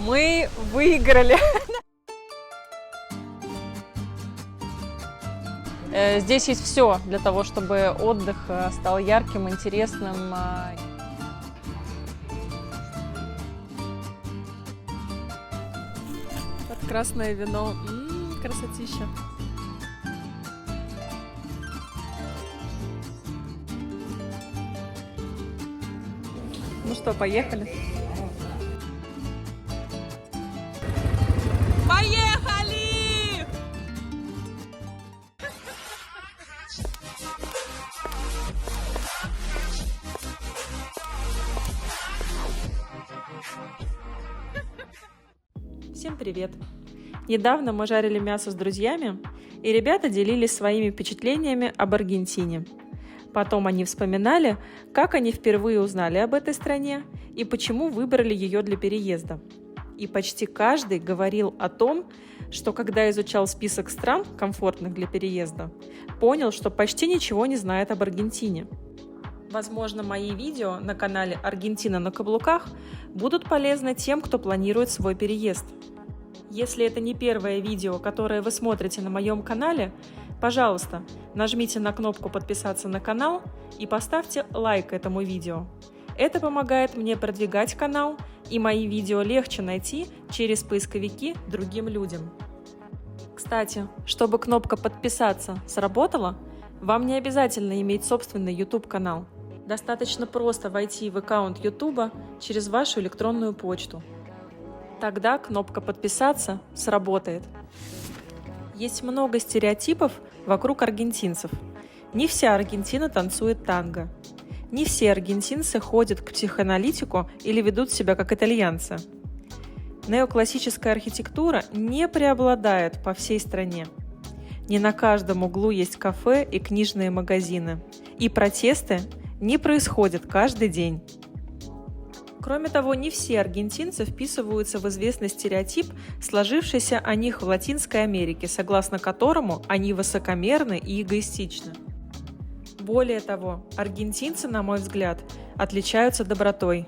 Мы выиграли. Здесь есть все для того, чтобы отдых стал ярким, интересным. Вот красное вино. Красотища. Ну что, поехали? Поехали! Всем привет! Недавно мы жарили мясо с друзьями, и ребята делились своими впечатлениями об Аргентине. Потом они вспоминали, как они впервые узнали об этой стране и почему выбрали ее для переезда. И почти каждый говорил о том, что когда изучал список стран, комфортных для переезда, понял, что почти ничего не знает об Аргентине. Возможно, мои видео на канале «Аргентина на каблуках» будут полезны тем, кто планирует свой переезд. Если это не первое видео, которое вы смотрите на моем канале, пожалуйста, нажмите на кнопку «Подписаться на канал» и поставьте лайк этому видео. Это помогает мне продвигать канал, и мои видео легче найти через поисковики другим людям. Кстати, чтобы кнопка «Подписаться» сработала, вам не обязательно иметь собственный YouTube-канал. Достаточно просто войти в аккаунт YouTube через вашу электронную почту. Тогда кнопка «Подписаться» сработает. Есть много стереотипов вокруг аргентинцев. Не вся Аргентина танцует танго. Не все аргентинцы ходят к психоаналитику или ведут себя как итальянцы. Неоклассическая архитектура не преобладает по всей стране. Не на каждом углу есть кафе и книжные магазины. И протесты не происходят каждый день. Кроме того, не все аргентинцы вписываются в известный стереотип, сложившийся о них в Латинской Америке, согласно которому они высокомерны и эгоистичны. Более того, аргентинцы, на мой взгляд, отличаются добротой.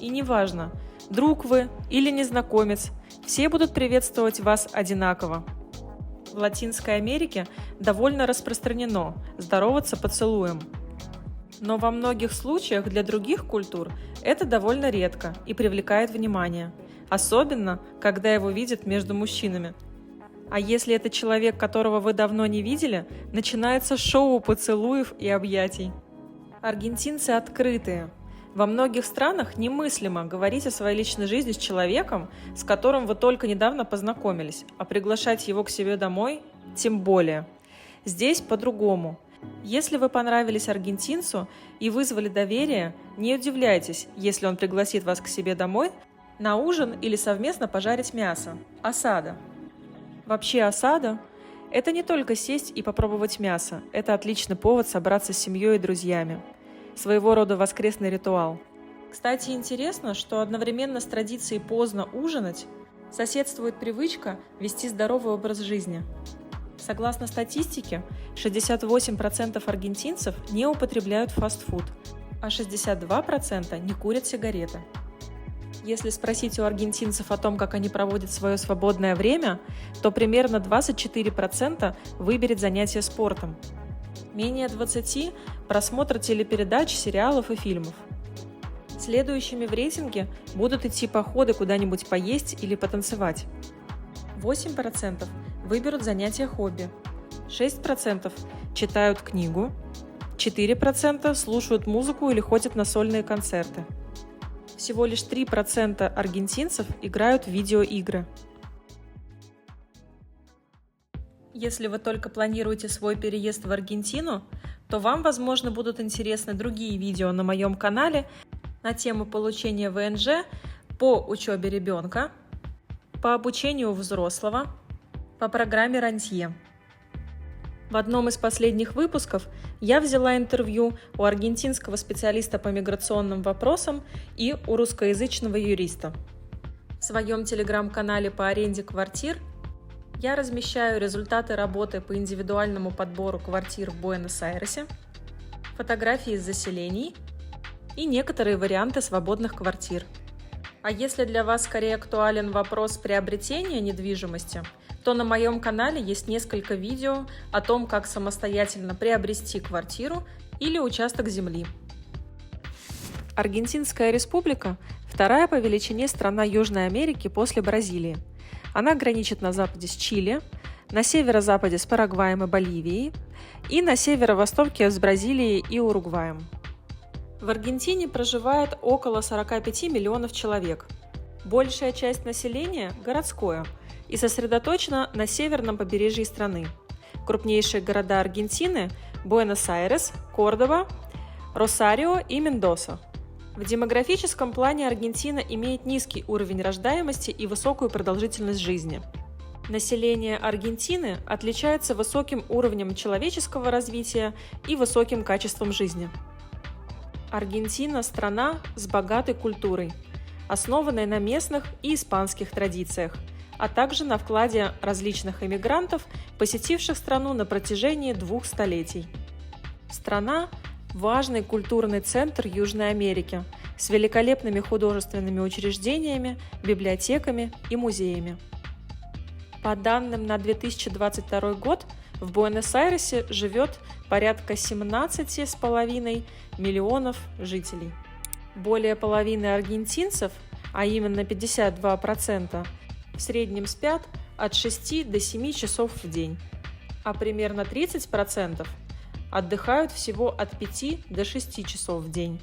И неважно, друг вы или незнакомец, все будут приветствовать вас одинаково. В Латинской Америке довольно распространено здороваться поцелуем. Но во многих случаях для других культур это довольно редко и привлекает внимание, особенно, когда его видят между мужчинами. А если это человек, которого вы давно не видели, начинается шоу поцелуев и объятий. Аргентинцы открытые. Во многих странах немыслимо говорить о своей личной жизни с человеком, с которым вы только недавно познакомились, а приглашать его к себе домой тем более. Здесь по-другому. Если вы понравились аргентинцу и вызвали доверие, не удивляйтесь, если он пригласит вас к себе домой на ужин или совместно пожарить мясо – асадо. Вообще асадо – это не только сесть и попробовать мясо, это отличный повод собраться с семьей и друзьями. Своего рода воскресный ритуал. Кстати, интересно, что одновременно с традицией поздно ужинать соседствует привычка вести здоровый образ жизни. Согласно статистике, 68% аргентинцев не употребляют фастфуд, а 62% не курят сигареты. Если спросить у аргентинцев о том, как они проводят свое свободное время, то примерно 24% выберет занятие спортом. Менее 20% – просмотр телепередач, сериалов и фильмов. Следующими в рейтинге будут идти походы куда-нибудь поесть или потанцевать. 8% выберут занятия хобби, 6% читают книгу, 4% слушают музыку или ходят на сольные концерты. Всего лишь 3% аргентинцев играют в видеоигры. Если вы только планируете свой переезд в Аргентину, то вам, возможно, будут интересны другие видео на моем канале на тему получения ВНЖ по учебе ребенка, по обучению взрослого, по программе «Рантье». В одном из последних выпусков я взяла интервью у аргентинского специалиста по миграционным вопросам и у русскоязычного юриста. В своем телеграм-канале по аренде квартир я размещаю результаты работы по индивидуальному подбору квартир в Буэнос-Айресе, фотографии из заселений и некоторые варианты свободных квартир. А если для вас скорее актуален вопрос приобретения недвижимости, то на моем канале есть несколько видео о том, как самостоятельно приобрести квартиру или участок земли. Аргентинская республика – вторая по величине страна Южной Америки после Бразилии. Она граничит на западе с Чили, на северо-западе с Парагваем и Боливией и на северо-востоке с Бразилией и Уругваем. В Аргентине проживает около 45 миллионов человек. Большая часть населения – городское и сосредоточена на северном побережье страны. Крупнейшие города Аргентины – Буэнос-Айрес, Кордова, Росарио и Мендоса. В демографическом плане Аргентина имеет низкий уровень рождаемости и высокую продолжительность жизни. Население Аргентины отличается высоким уровнем человеческого развития и высоким качеством жизни. Аргентина – страна с богатой культурой, основанной на местных и испанских традициях, а также на вкладе различных эмигрантов, посетивших страну на протяжении 2 столетий. Страна – важный культурный центр Южной Америки с великолепными художественными учреждениями, библиотеками и музеями. По данным на 2022 год, в Буэнос-Айресе живет порядка 17,5 миллионов жителей. Более половины аргентинцев, а именно 52%, в среднем спят от 6 до 7 часов в день, а примерно 30% отдыхают всего от 5 до 6 часов в день.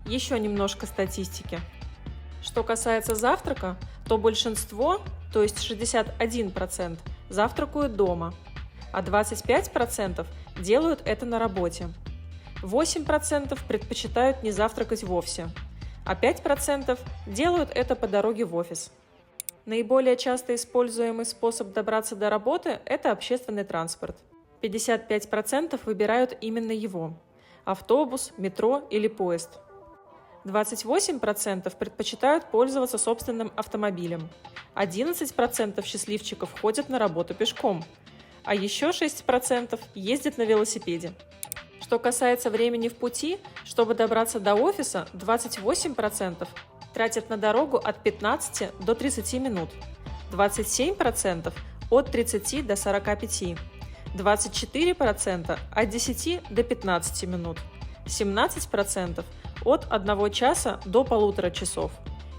Еще немножко статистики. Что касается завтрака, то большинство, то есть 61%, завтракают дома, а 25% делают это на работе. 8% предпочитают не завтракать вовсе, а 5% делают это по дороге в офис. Наиболее часто используемый способ добраться до работы – это общественный транспорт. 55% выбирают именно его – автобус, метро или поезд. 28% предпочитают пользоваться собственным автомобилем. 11% счастливчиков ходят на работу пешком, а еще 6% ездят на велосипеде. Что касается времени в пути, чтобы добраться до офиса, 28% тратят на дорогу от 15 до 30 минут, 27% от 30 до 45, 24% от 10 до 15 минут, 17% от 1 часа до 1,5 часов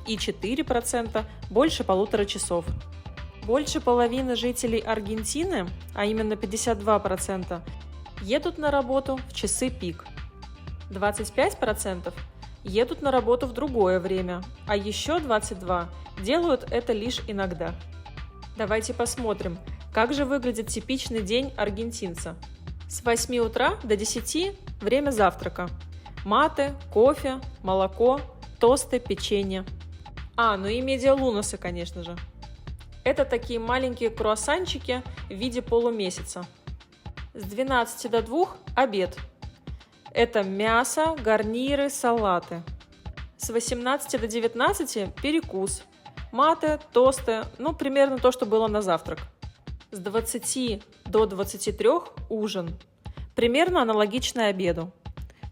и 4% больше 1,5 часов. Больше половины жителей Аргентины, а именно 52%, едут на работу в часы пик. 25% едут на работу в другое время, а еще 22% делают это лишь иногда. Давайте посмотрим, как же выглядит типичный день аргентинца. С 8 утра до 10 – время завтрака. Мате, кофе, молоко, тосты, печенье. Ну и медиалуносы, конечно же. Это такие маленькие круассанчики в виде полумесяца. С 12 до 2 – обед. Это мясо, гарниры, салаты. С 18 до 19 – перекус. Мате, тосты, примерно то, что было на завтрак. С 20 до 23 – ужин. Примерно аналогичный обеду.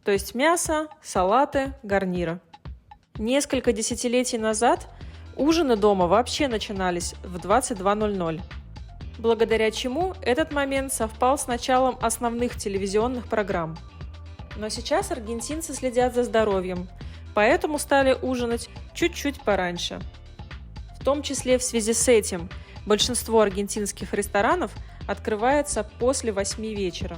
То есть мясо, салаты, гарниры. Несколько десятилетий назад ужины дома вообще начинались в 22:00, благодаря чему этот момент совпал с началом основных телевизионных программ. Но сейчас аргентинцы следят за здоровьем, поэтому стали ужинать чуть-чуть пораньше. В том числе в связи с этим большинство аргентинских ресторанов открывается после 8 вечера.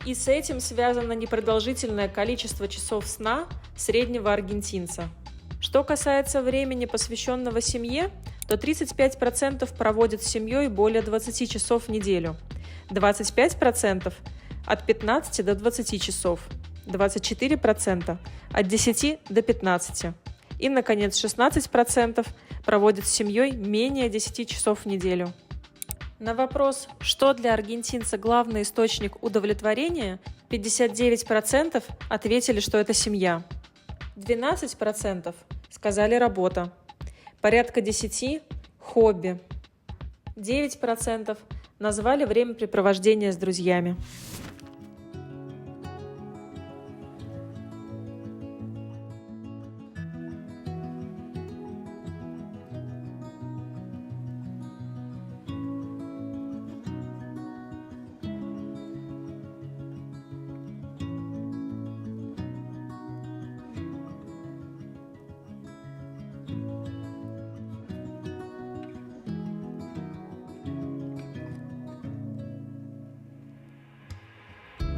И с этим связано непродолжительное количество часов сна среднего аргентинца. Что касается времени, посвященного семье, то 35% проводят с семьей более 20 часов в неделю, 25% от 15 до 20 часов, 24% от 10 до 15 и, наконец, 16% проводят с семьей менее 10 часов в неделю. На вопрос, что для аргентинца главный источник удовлетворения, 59% ответили, что это семья. 12% сказали работа. Порядка 10% – хобби. 9% назвали времяпрепровождение с друзьями.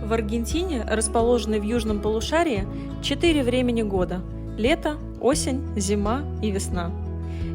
В Аргентине, расположенной в южном полушарии, 4 времени года – лето, осень, зима и весна.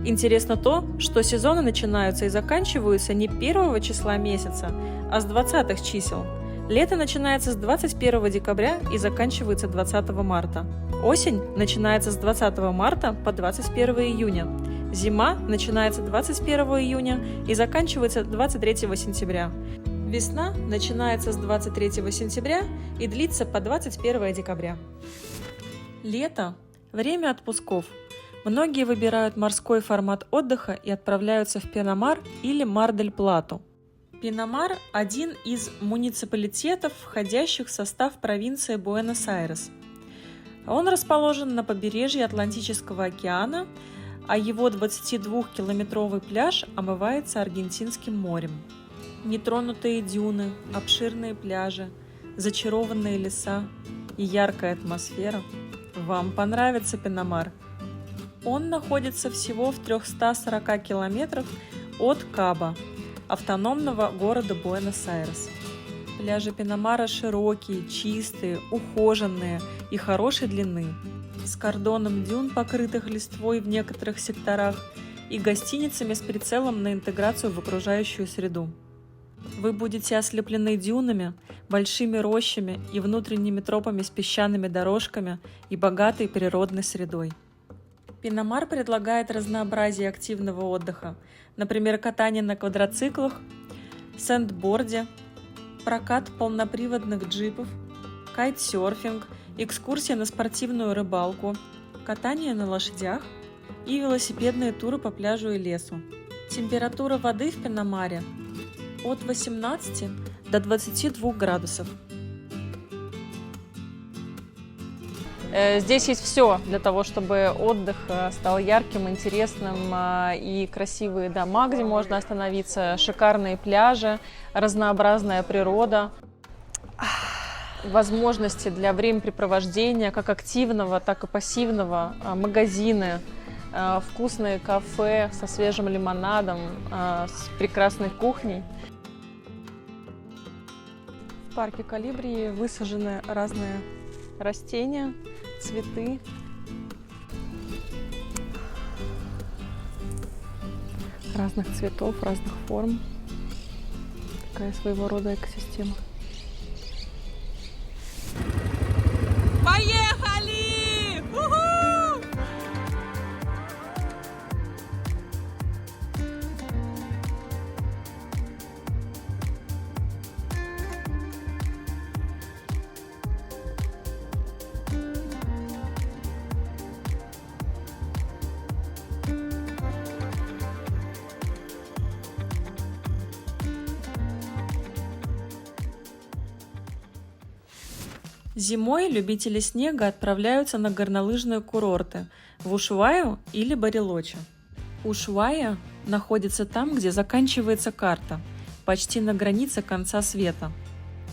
Интересно то, что сезоны начинаются и заканчиваются не 1 числа месяца, а с 20-х чисел. Лето начинается с 21 декабря и заканчивается 20 марта. Осень начинается с 20 марта по 21 июня. Зима начинается 21 июня и заканчивается 23 сентября. Весна начинается с 23 сентября и длится по 21 декабря. Лето – время отпусков. Многие выбирают морской формат отдыха и отправляются в Пинамар или Мар-дель-Плату. Пинамар – один из муниципалитетов, входящих в состав провинции Буэнос-Айрес. Он расположен на побережье Атлантического океана, а его 22-километровый пляж омывается Аргентинским морем. Нетронутые дюны, обширные пляжи, зачарованные леса и яркая атмосфера. Вам понравится Пинамар. Он находится всего в 340 километрах от Кабо, автономного города Буэнос-Айрес. Пляжи Пинамара широкие, чистые, ухоженные и хорошей длины, с кордоном дюн, покрытых листвой в некоторых секторах, и гостиницами с прицелом на интеграцию в окружающую среду. Вы будете ослеплены дюнами, большими рощами и внутренними тропами с песчаными дорожками и богатой природной средой. Пинамар предлагает разнообразие активного отдыха, например, катание на квадроциклах, сэндборде, прокат полноприводных джипов, кайтсерфинг, экскурсия на спортивную рыбалку, катание на лошадях и велосипедные туры по пляжу и лесу. Температура воды в Пинамаре от 18 до 22 градусов. Здесь есть все для того, чтобы отдых стал ярким, интересным, и красивые дома, где можно остановиться, шикарные пляжи, разнообразная природа, возможности для времяпрепровождения, как активного, так и пассивного, магазины, вкусные кафе со свежим лимонадом, с прекрасной кухней. В парке Колибри высажены разные растения, цветы. Разных цветов, разных форм. Такая своего рода экосистема. Поехали! У-ху! Зимой любители снега отправляются на горнолыжные курорты в Ушуаю или Барилочи. Ушуайя находится там, где заканчивается карта, почти на границе конца света.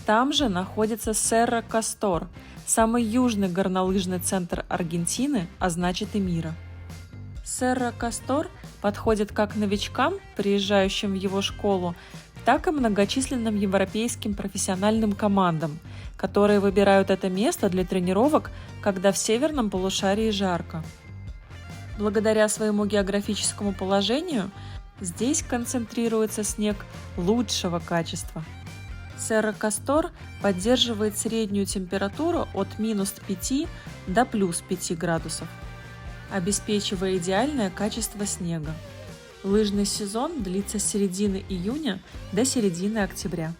Там же находится Серра-Кастор, самый южный горнолыжный центр Аргентины, а значит и мира. Серра-Кастор подходит как новичкам, приезжающим в его школу, так и многочисленным европейским профессиональным командам, которые выбирают это место для тренировок, когда в северном полушарии жарко. Благодаря своему географическому положению здесь концентрируется снег лучшего качества. Серра-Кастор поддерживает среднюю температуру от -5 до +5 градусов, обеспечивая идеальное качество снега. Лыжный сезон длится с середины июня до середины октября.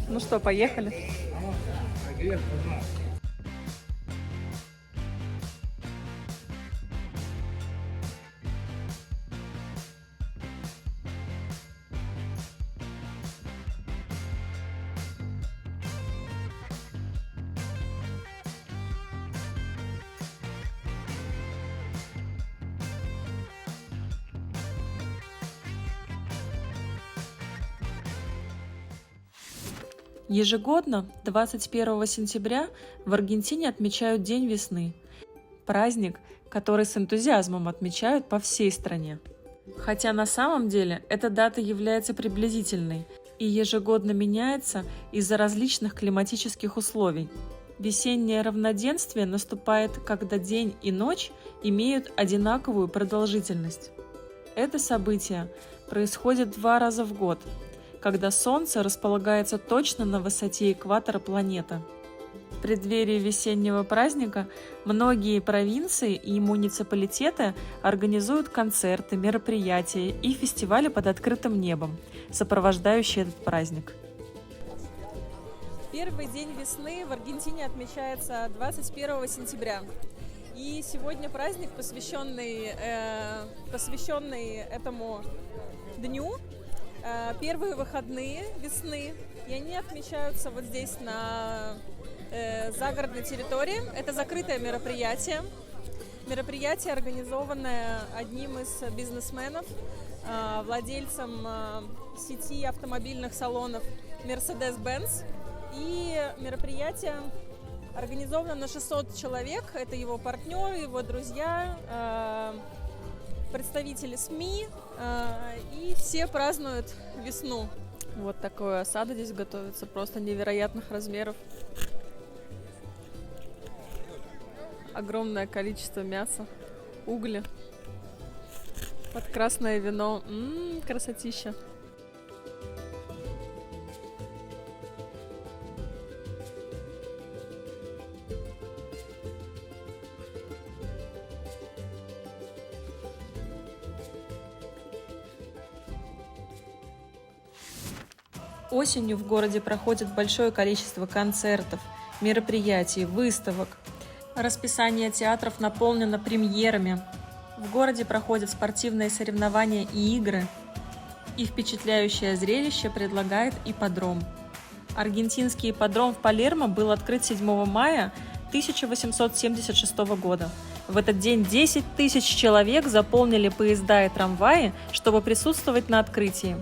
Ну что, поехали? Ежегодно 21 сентября в Аргентине отмечают День весны. Праздник, который с энтузиазмом отмечают по всей стране. Хотя на самом деле эта дата является приблизительной и ежегодно меняется из-за различных климатических условий. Весеннее равноденствие наступает, когда день и ночь имеют одинаковую продолжительность. Это событие происходит 2 раза в год, когда Солнце располагается точно на высоте экватора планеты. В преддверии весеннего праздника многие провинции и муниципалитеты организуют концерты, мероприятия и фестивали под открытым небом, сопровождающие этот праздник. Первый день весны в Аргентине отмечается 21 сентября. И сегодня праздник, посвященный этому дню. Первые выходные весны, и они отмечаются вот здесь на загородной территории. Это закрытое мероприятие. Мероприятие, организованное одним из бизнесменов, владельцем сети автомобильных салонов Mercedes-Benz. И мероприятие организовано на 600 человек. Это его партнеры, его друзья, представители СМИ. И все празднуют весну. Вот такое осада здесь готовится, просто невероятных размеров. Огромное количество мяса, угли, под красное вино. Красотища. Осенью в городе проходит большое количество концертов, мероприятий, выставок. Расписание театров наполнено премьерами. В городе проходят спортивные соревнования и игры. И впечатляющее зрелище предлагает ипподром. Аргентинский ипподром в Палермо был открыт 7 мая 1876 года. В этот день 10 тысяч человек заполнили поезда и трамваи, чтобы присутствовать на открытии.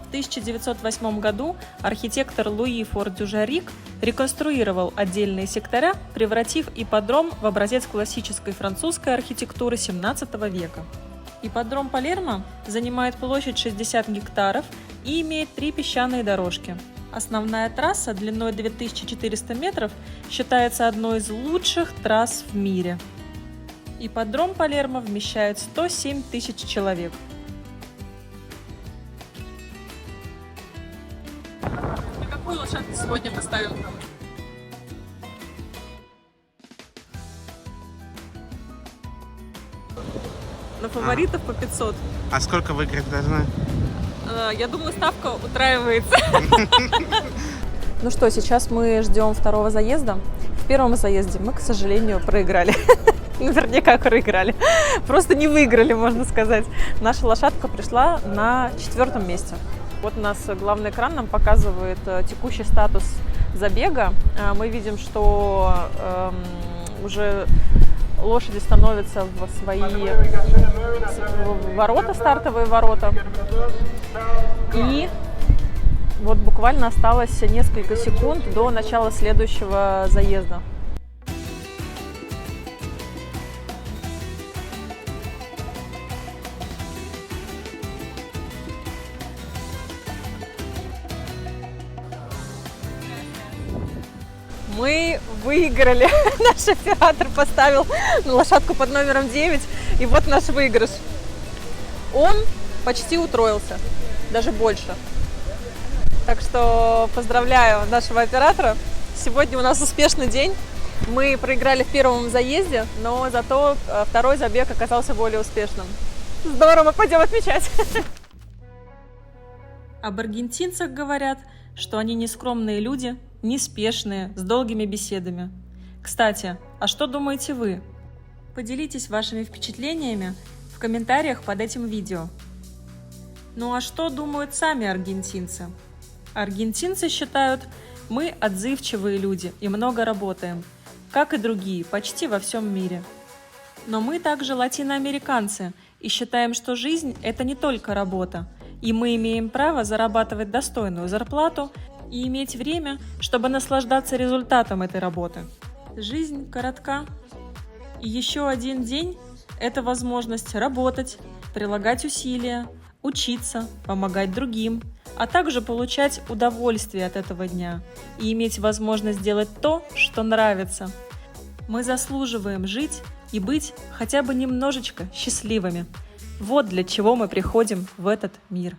В 1908 году архитектор Луи Фор-Дюжарик реконструировал отдельные сектора, превратив ипподром в образец классической французской архитектуры XVII века. Ипподром Палермо занимает площадь 60 гектаров и имеет 3 песчаные дорожки. Основная трасса длиной 2400 метров считается одной из лучших трасс в мире. Ипподром Палермо вмещает 107 тысяч человек. Какую лошадь сегодня поставил? На фаворитов по 500. А сколько выиграть должны? Я думаю, ставка утраивается. Ну что, сейчас мы ждем второго заезда. В первом заезде мы, к сожалению, проиграли. Наверняка проиграли. Просто не выиграли, можно сказать. Наша лошадка пришла на 4-м месте. Вот у нас главный экран нам показывает текущий статус забега. Мы видим, что уже лошади становятся в свои ворота, стартовые ворота. И вот буквально осталось несколько секунд до начала следующего заезда. Мы выиграли. Наш оператор поставил лошадку под номером 9. И вот наш выигрыш. Он почти утроился. Даже больше. Так что поздравляю нашего оператора. Сегодня у нас успешный день. Мы проиграли в первом заезде, но зато второй забег оказался более успешным. Здорово, мы пойдем отмечать. Об аргентинцах говорят, что они нескромные люди, неспешные, с долгими беседами. Кстати, а что думаете вы? Поделитесь вашими впечатлениями в комментариях под этим видео. Ну а что думают сами аргентинцы? Аргентинцы считают, мы отзывчивые люди и много работаем, как и другие, почти во всем мире. Но мы также латиноамериканцы и считаем, что жизнь – это не только работа, и мы имеем право зарабатывать достойную зарплату и иметь время, чтобы наслаждаться результатом этой работы. Жизнь коротка, и еще один день – это возможность работать, прилагать усилия, учиться, помогать другим, а также получать удовольствие от этого дня и иметь возможность делать то, что нравится. Мы заслуживаем жить и быть хотя бы немножечко счастливыми. Вот для чего мы приходим в этот мир.